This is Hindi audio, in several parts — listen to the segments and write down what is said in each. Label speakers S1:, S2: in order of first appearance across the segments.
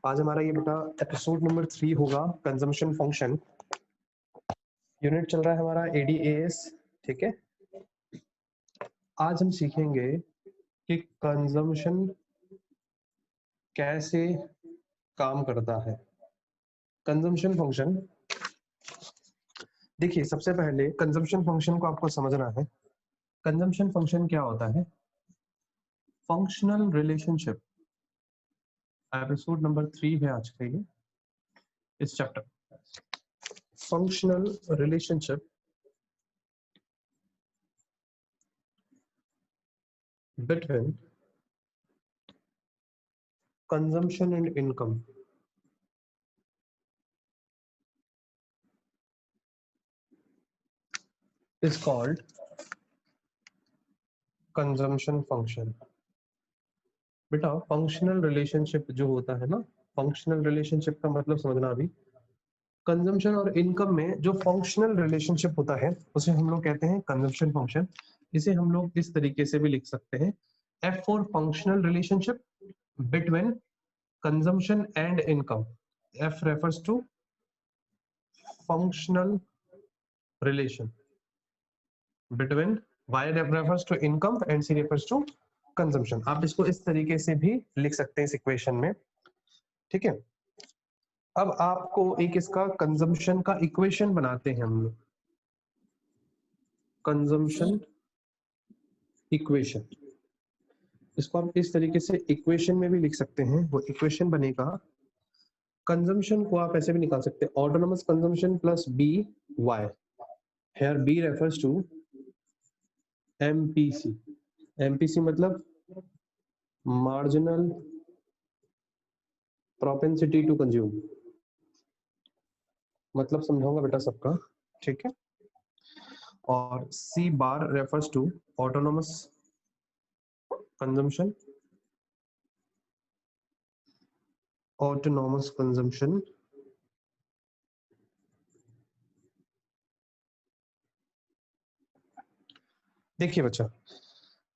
S1: आज हमारा ये बेटा एपिसोड नंबर 3 होगा, कंजम्पशन फंक्शन। यूनिट चल रहा है हमारा ADAS, ठीक है। आज हम सीखेंगे कि कंजम्पशन कैसे काम करता है। कंजम्पशन फंक्शन, देखिए सबसे पहले कंजम्पशन फंक्शन को आपको समझना है। कंजम्पशन फंक्शन क्या होता है? Functional relationship. एपिसोड नंबर 3 है आज के लिए इस chapter. Functional relationship between consumption and income is called consumption function। बेटा फंक्शनल रिलेशनशिप जो होता है ना, फंक्शनल रिलेशनशिप का मतलब समझना। अभी कंजम्पशन और इनकम में जो फंक्शनल रिलेशनशिप होता है उसे हम लोग कहते हैं कंजम्पशन फंक्शन। इसे हम लोग इस तरीके से भी लिख सकते हैं, F for functional relationship between consumption and income. F refers to functional relation between, Y refers to income and C refers to consumption। आप इसको इस तरीके से भी लिख सकते हैं इस इक्वेशन में, ठीक है। अब आपको एक इसका कंजम्पशन का इक्वेशन बनाते हैं हम लोग, कंजम्पशन इक्वेशन। इसको आप इस तरीके से इक्वेशन में भी लिख सकते हैं। वो इक्वेशन बनेगा, कंजम्पशन को आप ऐसे भी निकाल सकते हैं, autonomous consumption plus B Y. Here B refers to MPC। MPC मतलब मार्जिनल प्रोपेंसिटी टू कंज्यूम, मतलब समझाऊंगा बेटा सबका, ठीक है। और C bar refers to autonomous consumption, autonomous consumption देखिए बच्चा,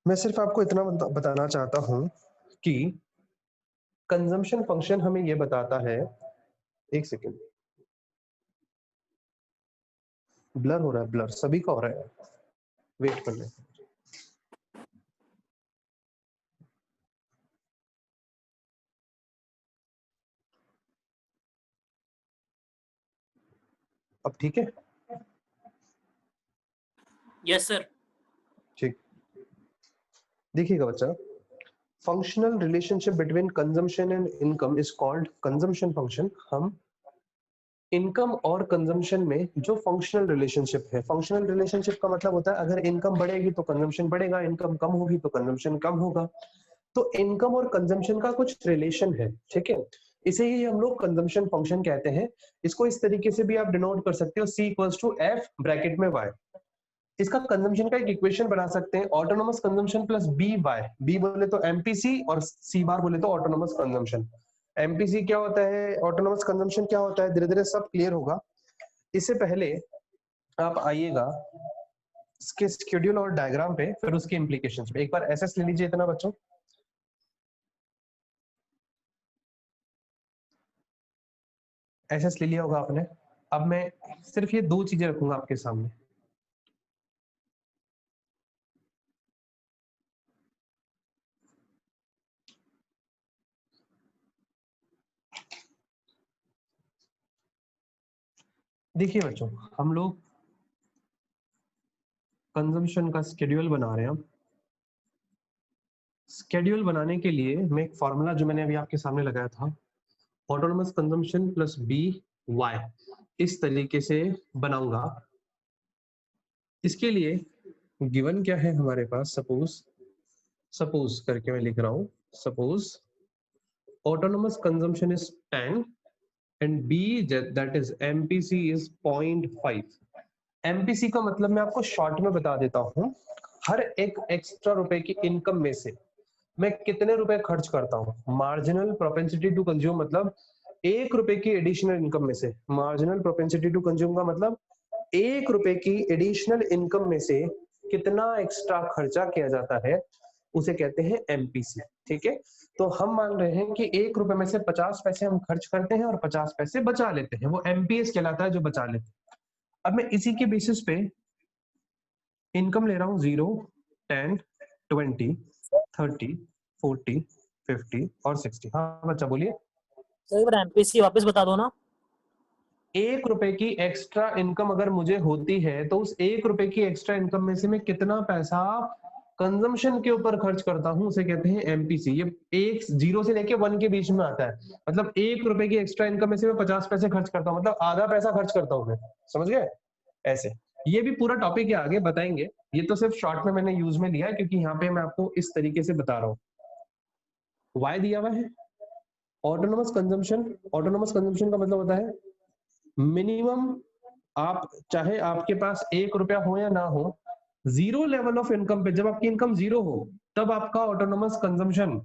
S1: मैं सिर्फ आपको इतना बताना चाहता हूं कि कंजम्पशन फंक्शन हमें यह बताता है, एक सेकेंड, ब्लर हो रहा है, ब्लर सभी का हो रहा है, वेट कर ले। अब ठीक है?
S2: Yes sir.
S1: ठीक, देखिएगा बच्चा, functional relationship between consumption and income is called consumption function. हम इनकम और कंजम्पशन में जो फंक्शनल रिलेशनशिप है, फंक्शनल रिलेशनशिप का मतलब होता है अगर इनकम बढ़ेगी तो कंजम्पशन बढ़ेगा, इनकम कम होगी तो कंजम्पशन कम होगा। तो इनकम और कंजम्पशन का कुछ रिलेशन है, ठीक है। इसे ही हम लोग कंजम्पशन फंक्शन कहते हैं। इसको इस तरीके से भी आप डिनोट कर सकते हो, C equals to F bracket में Y। इसका कंजम्पशन का एक इक्वेशन बना सकते हैं, autonomous consumption plus B Y. B बोले तो MPC और C बार बोले तो ऑटोनोमस कंजम्पशन। MPC क्या होता है, ऑटोनोमस कंजम्पशन क्या होता है, धीरे धीरे सब क्लियर होगा। इससे पहले आप आइएगा इसके शेड्यूल और डायग्राम पे, फिर उसके इम्प्लीकेशंस पे। एक बार एसएस ले लीजिए इतना बच्चों, एसएस ले लिया होगा आपने। अब मैं सिर्फ ये दो चीजें रखूंगा आपके सामने। देखिए बच्चों, हम लोग कंजम्पशन का शेड्यूल बना रहे हैं। शेड्यूल बनाने के लिए मैं एक फॉर्मूला जो मैंने अभी आपके सामने लगाया था, autonomous consumption plus B Y, इस तरीके से बनाऊंगा। इसके लिए गिवन क्या है हमारे पास, सपोज करके मैं लिख रहा हूं, suppose autonomous consumption is 10 and B that is MPC is 0.5। MPC का मतलब मैं आपको शॉर्ट में बता देता हूं, हर एक एक्स्ट्रा रुपए की इनकम में से मैं कितने रुपए खर्च करता हूं। मार्जिनल प्रोपेंसिटी टू कंज्यूम मतलब 1 रुपए की एडिशनल इनकम में से, मार्जिनल प्रोपेंसिटी टू कंज्यूम का मतलब 1 रुपए की एडिशनल इनकम में से कितना एक्स्ट्रा खर्चा किया जाता है, उसे कहते हैं एमपीसी। ठीक है, तो हम मान रहे हैं कि 1 रुपए में से 50 पैसे हम खर्च करते हैं और 50 पैसे बचा लेते हैं, वो एमपीएस कहलाता है, जो बचा लेते हैं। अब मैं इसी के बेसिस पे इनकम ले रहा हूँ 0, 10, 20, 30, 40, 50 और 60। हाँ बच्चा बोलिए।
S2: सर एक बार एमपीसी वापस बता दो ना।
S1: 1 रुपए की एक्स्ट्रा इनकम अगर मुझे होती है तो उस 1 रुपए की एक्स्ट्रा इनकम में से मैं कितना पैसा कंजम्पशन के ऊपर खर्च करता हूँ, उसे कहते हैं एमपीसी। ये एक 0 से लेके 1 के बीच में आता है। मतलब 1 रुपए की एक्स्ट्रा इनकम में से मैं 50 पैसे खर्च करता हूँ, मतलब आधा पैसा खर्च करता हूँ मैं। समझ गए? ऐसे ये भी पूरा टॉपिक है, आगे बताएंगे। ये तो सिर्फ शॉर्ट में मैंने यूज में लिया है, क्योंकि यहाँ पे मैं आपको इस तरीके से बता रहा हूँ। वाई दिया हुआ है ऑटोनोमस कंजम्पशन। ऑटोनोमस कंजम्पशन का मतलब होता है मिनिमम, आप चाहे आपके पास 1 रुपया हो या ना हो, 0 लेवल ऑफ इनकम पे, जब आपकी इनकम 0 हो तब आपका ऑटोनोमस कंजम्पशन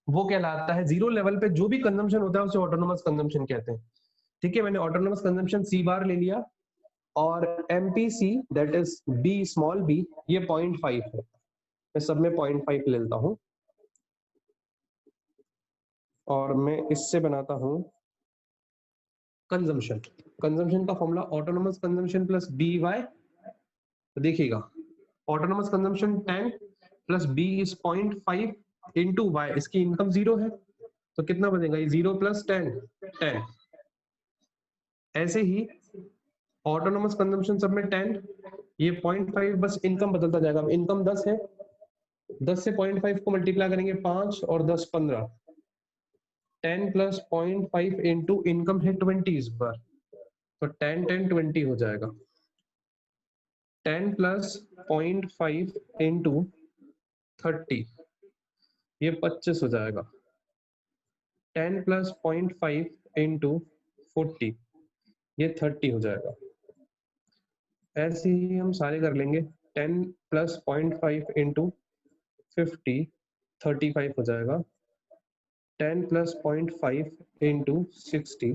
S1: वो कहलाता है। 0 लेवल पे जो भी कंजम्पशन होता है उसे ऑटोनोमस कंजम्पशन कहते हैं। ठीक है, मैंने ऑटोनोमस कंजम्पशन सी बार ले लिया, और MPC that is B small B, ये 0.5 है। मैं सब में 0.5 ले लेता हूं, और मैं इससे बनाता हूं कंजम्पशन। कंजम्पशन का formula autonomous consumption plus B Y. तो देखिएगा, autonomous consumption 10 plus B is 0.5 into Y, इसकी इनकम 0 है तो कितना बनेगा, ये 0 प्लस 10, 10। ऐसे ही ऑटोनोमस कंजम्पशन सब में 10, ये 0.5, बस इनकम बदलता जाएगा। अब इनकम 10 है, 10 से 0.5 को मल्टीप्लाई करेंगे 5 और 10 15, 10 प्लस 0.5 इंटू इनकम है 20 इस बार, तो 10 10 20 हो जाएगा। 10 प्लस 0.5 इंटू 30, ये 25 हो जाएगा। 10 प्लस 0.5 इंटू 40, ये 30 हो जाएगा। ऐसे ही हम सारे कर लेंगे। 10 प्लस 0.5 इंटू 50, 35 हो जाएगा। 10 प्लस 0.5 इंटू 60,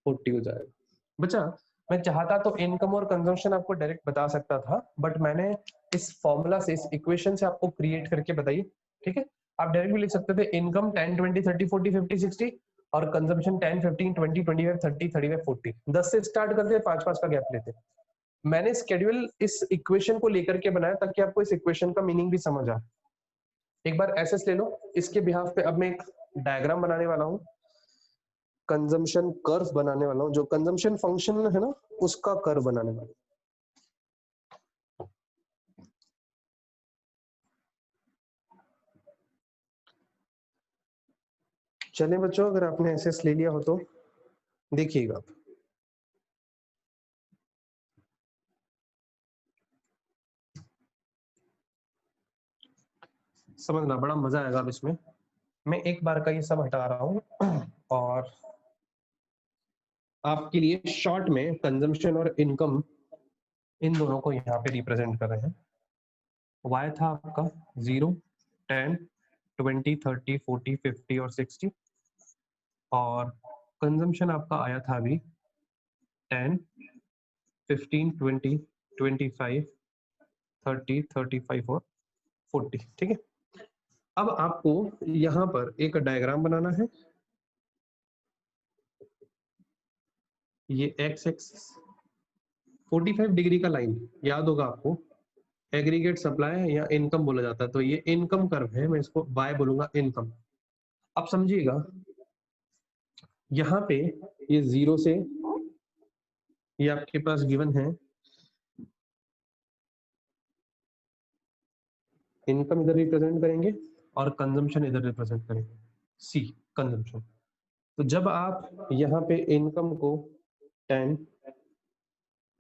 S1: 40 हो जाएगा। बच्चा मैं चाहता तो इनकम और कंजम्पशन आपको डायरेक्ट बता सकता था, बट मैंने इस फॉर्मूला से, इस इक्वेशन से आपको क्रिएट करके बताइए। ठीक है, आप डायरेक्ट भी लिख सकते थे इनकम 10, 20, 30, 40, 50, 60 और कंजम्पशन 10, 15, 20, 25, 30, 35, 40। 10 से स्टार्ट करते, 5-5 का गैप लेते। मैंने स्केड्यूल इस इक्वेशन को लेकर के बनाया ताकि आपको इस इक्वेशन का मीनिंग भी समझ आए। एक बार एसएस ले लो, इसके बिहाफ पे अब मैं एक डायग्राम बनाने वाला हूँ, कंजम्पशन कर्व बनाने वाला हूँ, जो कंजम्पशन फंक्शन है ना उसका कर्व बनाने वाला हूँ। चलिए बच्चों, अगर आपने एसएस ले लिया हो तो देखिएगा। समझना, बड़ा मजा आएगा अब इसमें। मैं एक बार का ये सब हटा रहा हूँ और आपके लिए शॉर्ट में कंजम्पशन और इनकम इन दोनों को यहाँ पे रिप्रेजेंट कर रहे हैं। वाई था आपका 0, 10, 20, 30, 40, 50 और 60, और कंजम्पशन आपका आया था अभी 10, 15, 20, 25, 30, 35 और 40। ठीक है, अब आपको यहाँ पर एक डायग्राम बनाना है। ये एक्स एक्सिस 45 डिग्री का लाइन याद होगा आपको, एग्रीगेट सप्लाई या इनकम बोला जाता है, तो ये इनकम कर्व है, मैं इसको बाय बोलूंगा इनकम। अब समझिएगा, यहाँ पे ये 0 से, ये आपके पास गिवन है, इनकम इधर रिप्रेजेंट करेंगे और कंजम्पशन इधर रिप्रेजेंट करेंगे, सी कंजम्पशन। तो जब आप यहाँ पे इनकम को 10,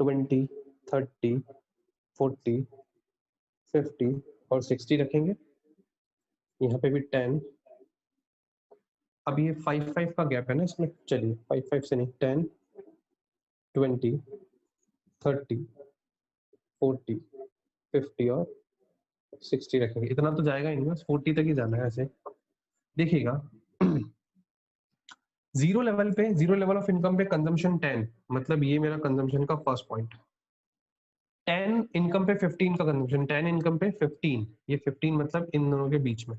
S1: 20, 30, 40, 50 और 60 रखेंगे, यहाँ पे भी 10, अब ये 5-5 का गैप है ना इसमें, चलिए 5-5 से नहीं, 10, 20, 30, 40, 50 और 60 रखेंगे। इतना तो जाएगा ही नहीं, बस 40 तक ही जाना है। ऐसे देखिएगा, 0 लेवल पे, 0 लेवल ऑफ इनकम पे कंजम्पशन 10, मतलब ये मेरा कंजम्पशन का फर्स्ट पॉइंट। 10 इनकम पे 15 का कंजम्पशन, 10 इनकम पे 15, ये 15 मतलब इन दोनों के बीच में,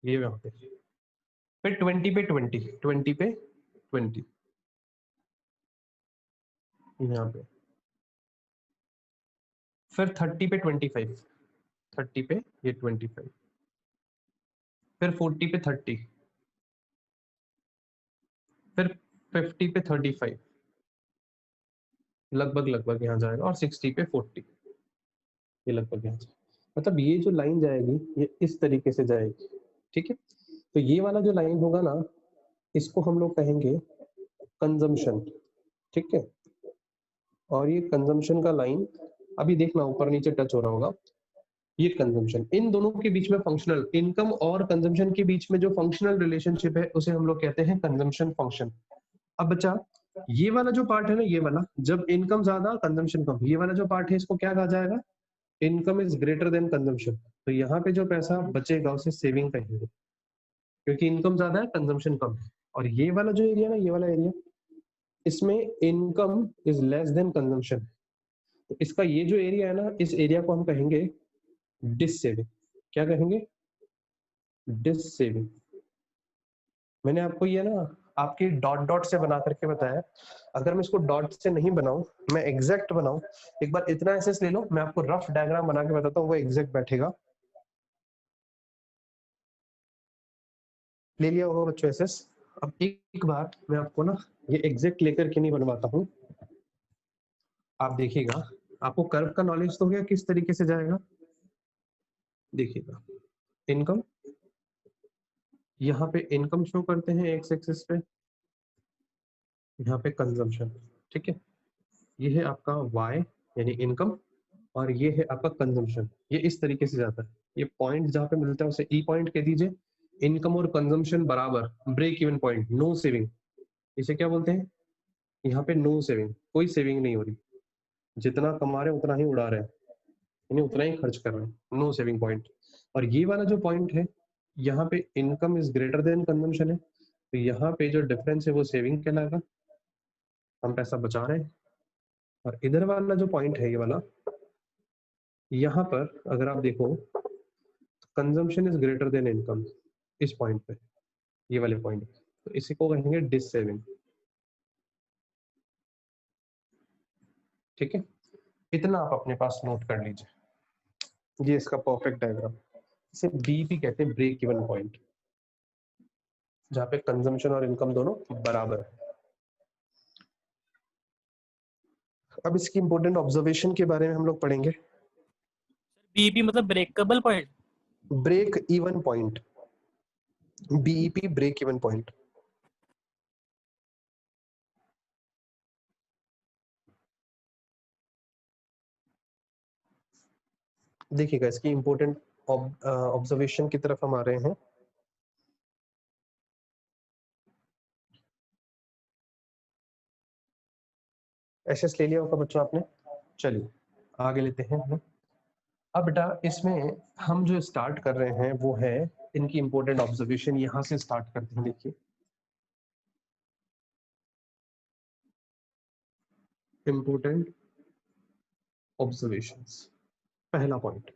S1: ये वहां पे। फिर 20 पे 20, 20 पे 20 यहाँ पे। फिर 30 पे 25, 30 पे ये 25, फिर 40 पे 30, फिर 50 पे 35, लगभग लगभग यहाँ जाएगा, और 60 पे 40, ये लगभग यहाँ जाएगा। मतलब ये जो लाइन जाएगी ये इस तरीके से जाएगी, ठीक है। तो ये वाला जो लाइन होगा ना, इसको हम लोग कहेंगे कंजम्पशन, ठीक है। और ये कंजम्पशन का लाइन अभी देखना ऊपर नीचे टच हो रहा होगा, ये कंजम्पशन। इन दोनों के बीच में फंक्शनल, इनकम और कंजम्पशन के बीच में जो फंक्शनल रिलेशनशिप है उसे हम लोग कहते हैं कंजम्पशन फंक्शन। अब बच्चा ये वाला जो पार्ट है ना, ये वाला जब इनकम ज्यादा कंजम्पशन कम, ये वाला जो पार्ट है इसको क्या कहा जाएगा, income is greater than consumption. तो यहाँ पे जो पैसा बचेगा उसे सेविंग कहेंगे, क्योंकि इनकम ज्यादा है कंजम्पशन कम है। और ये वाला जो एरिया ना, ये वाला एरिया, इसमें income is less than consumption. तो इसका ये जो एरिया है ना, इस एरिया को हम कहेंगे डिस सेविंग। क्या कहेंगे, डिस सेविंग। मैंने आपको ये ना आपके डॉट डॉट से बना करके बताया। अगर मैं इसको डॉट से नहीं बनाऊं, मैं एग्जैक्ट बनाऊं, एक बार इतना एसएस ले लो, मैं आपको रफ डायग्राम बना के बताता हूँ, वो एग्जैक्ट बैठेगा। ले लिया होगा बच्चों एसएस। अब एक बार मैं आपको ना ये एग्जैक्ट लेकर के नहीं बनवाता हूँ, आप देखिएगा। आपको कर्व का नॉलेज तो गया किस तरीके से जाएगा, देखिएगा। इनकम, यहाँ पे इनकम शो करते हैं एक्स एक्सिस पे, यहाँ पे कंजम्पशन, ठीक है। ये है आपका y यानी इनकम, और ये है आपका कंजम्पशन। ये इस तरीके से जाता है, ये पॉइंट जहाँ पे मिलता है उसे ई पॉइंट कह दीजिए। इनकम और कंजम्पशन बराबर, break even point, no saving, इसे क्या बोलते हैं, यहाँ पे नो सेविंग, कोई सेविंग नहीं हो रही, जितना कमा रहे हैं उतना ही उड़ा रहे हैं, यानी उतना ही खर्च कर रहे हैं, नो सेविंग पॉइंट। और ये वाला जो पॉइंट है, यहाँ पे income is greater than consumption है, तो यहाँ पे जो डिफरेंस है वो सेविंग कहलाएगा, हम पैसा बचा रहे हैं। और इधर वाला जो पॉइंट है ये वाला, यहाँ पर अगर आप देखो, consumption is greater than income, इस पॉइंट पे, ये वाले पॉइंट पे, तो इसी को कहेंगे डिस सेविंग, ठीक है। इतना आप अपने पास नोट कर लीजिए, ये इसका परफेक्ट डायग्राम। इसे बीईपी कहते हैं, ब्रेक इवन पॉइंट, जहाँ पे कंजम्पशन और इनकम दोनों बराबर है। अब इसकी इंपॉर्टेंट ऑब्जर्वेशन के बारे में हम लोग पढ़ेंगे।
S2: बीईपी मतलब breakable point,
S1: break even point, BEP break even point. देखिएगा इसकी इंपॉर्टेंट ऑब्जर्वेशन की तरफ हम आ रहे हैं। एसएस ले लिया होगा बच्चों आपने, चलिए आगे लेते हैं हम। अब बेटा इसमें हम जो स्टार्ट कर रहे हैं वो है इनकी इंपॉर्टेंट ऑब्जर्वेशन, यहां से स्टार्ट करते हैं। देखिए इंपॉर्टेंट ऑब्जर्वेशंस, पहला पॉइंट,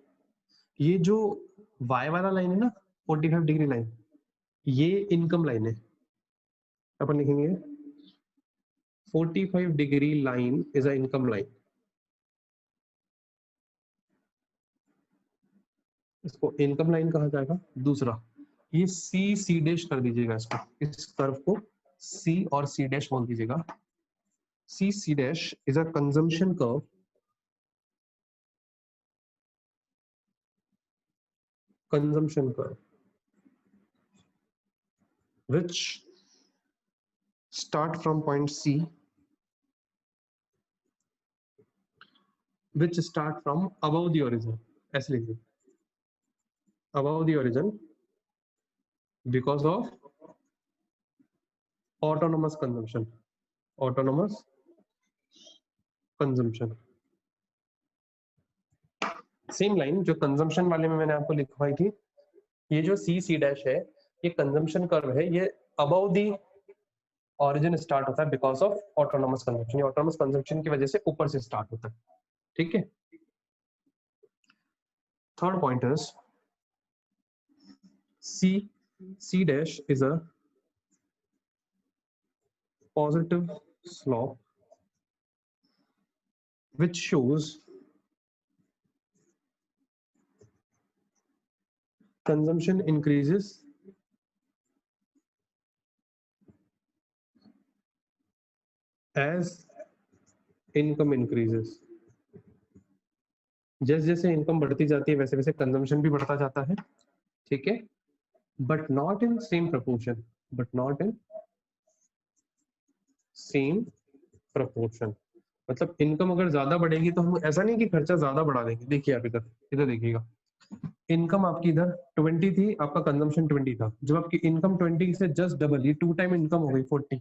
S1: ये जो y वाला लाइन है ना, 45 डिग्री लाइन, ये इनकम लाइन है। अपन लिखेंगे 45 degree line is a income line, इसको इनकम लाइन कहा जाएगा। दूसरा, ये सी डैश कर दीजिएगा इसको, इस कर्व को सी और सी डैश बोल दीजिएगा। C dash is a consumption curve, consumption curve which start from point C, which start from above the origin, ऐसे लिखिए, above the origin because of autonomous consumption, autonomous consumption। Same line जो कंजम्पशन वाले में मैंने आपको लिखवाई थी, ये जो सी डैश है, ये कंजम्पशन कर्व है, ये अबव दी ऑरिजिन स्टार्ट होता है बिकॉज ऑफ ऑटोनोमस कंजम्पशन, या ऑटोनोमस कंजम्पशन की वजह से ऊपर से स्टार्ट होता है, ठीक है। Third point is C dash is a positive slope which shows consumption increases as income increases. जैसे जैसे इनकम बढ़ती जाती है वैसे वैसे कंजम्पशन भी बढ़ता जाता है, ठीक है, but not in same proportion, मतलब इनकम अगर ज्यादा बढ़ेगी तो हम ऐसा नहीं कि खर्चा ज्यादा बढ़ा देंगे। देखिए आप इधर देखिएगा, इनकम आपकी इधर 20 थी, आपका कंजम्पशन 20 था, जब आपकी इनकम 20 से जस्ट डबल, ये 2 टाइम इनकम हो गई 40,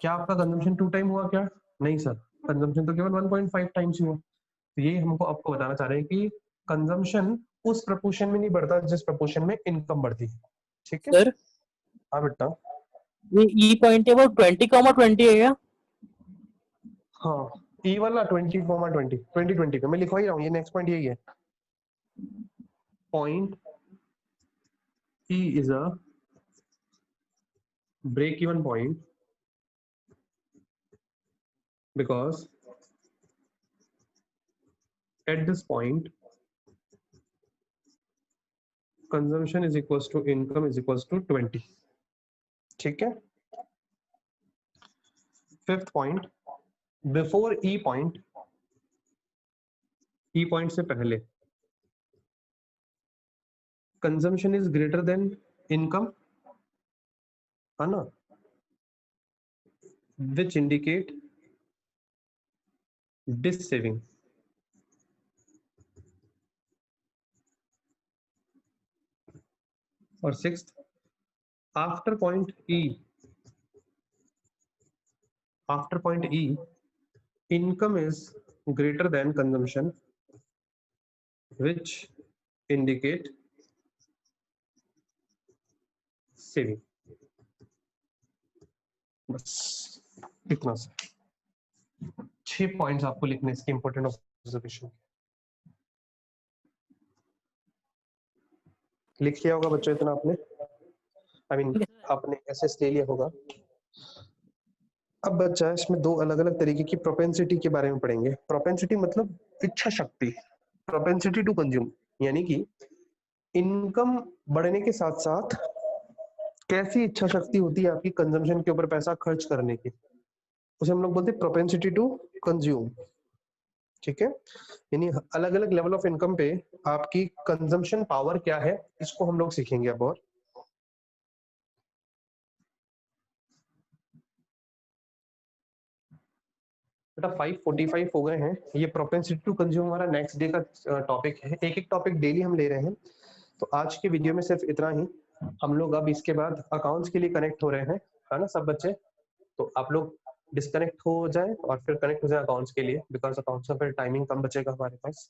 S1: क्या आपका कंजम्पशन 2 टाइम हुआ क्या? नहीं सर, कंजम्पशन तो केवल 1.5 टाइम्स हुआ। तो ये हमको आपको बताना चाह रहे हैं कि कंजम्पशन उस प्रपोर्शन में नहीं बढ़ता जिस प्रपोर्शन में इनकम बढ़ती है, ठीक है।
S2: सर
S1: हाँ बेटा,
S2: ये ई पॉइंट है वो 20,20 है क्या?
S1: हाँ ई वाला 20 का मैं लिखवा ही रहा हूँ, ये नेक्स्ट पॉइंट यही है। Point E is a break even point because at this point consumption is equals to income is equals to 20, ठीक है। फिफ्थ पॉइंट, बिफोर ई पॉइंट से पहले consumption is greater than income, है ना, विच इंडिकेट डिस सेविंग। और sixth, after point E income is greater than consumption which indicate saving। बस इतना सा 6 पॉइंट्स आपको लिखने इसके इंपॉर्टेंट ऑब्जर्वेशन। लिख लिया होगा बच्चों इतना आपने, आई मीन आपने एसएस ले लिया होगा। अब बच्चा इसमें दो अलग अलग तरीके की प्रोपेंसिटी के बारे में पढ़ेंगे। प्रोपेंसिटी मतलब इच्छा शक्ति, प्रोपेंसिटी टू कंज्यूम, यानी कि इनकम बढ़ने के साथ साथ कैसी इच्छा शक्ति होती है आपकी कंजम्पशन के ऊपर पैसा खर्च करने की, उसे हम लोग बोलते हैं प्रोपेंसिटी टू कंज्यूम, ठीक है। यानी अलग अलग लेवल ऑफ इनकम पे आपकी कंजम्पशन पावर क्या है, इसको हम लोग सीखेंगे अब। और बेटा 5:45 हो गए हैं, ये प्रोपेंसिटी टू कंज्यूम हमारा नेक्स्ट डे का टॉपिक है। एक एक टॉपिक डेली हम ले रहे हैं, तो आज के वीडियो में सिर्फ इतना ही। हम लोग अब इसके बाद अकाउंट्स के लिए कनेक्ट हो रहे हैं, है ना सब बच्चे। तो आप लोग डिस्कनेक्ट हो जाए और फिर कनेक्ट हो जाए अकाउंट्स के लिए, बिकॉज अकाउंट्स का फिर टाइमिंग कम बचेगा हमारे पास।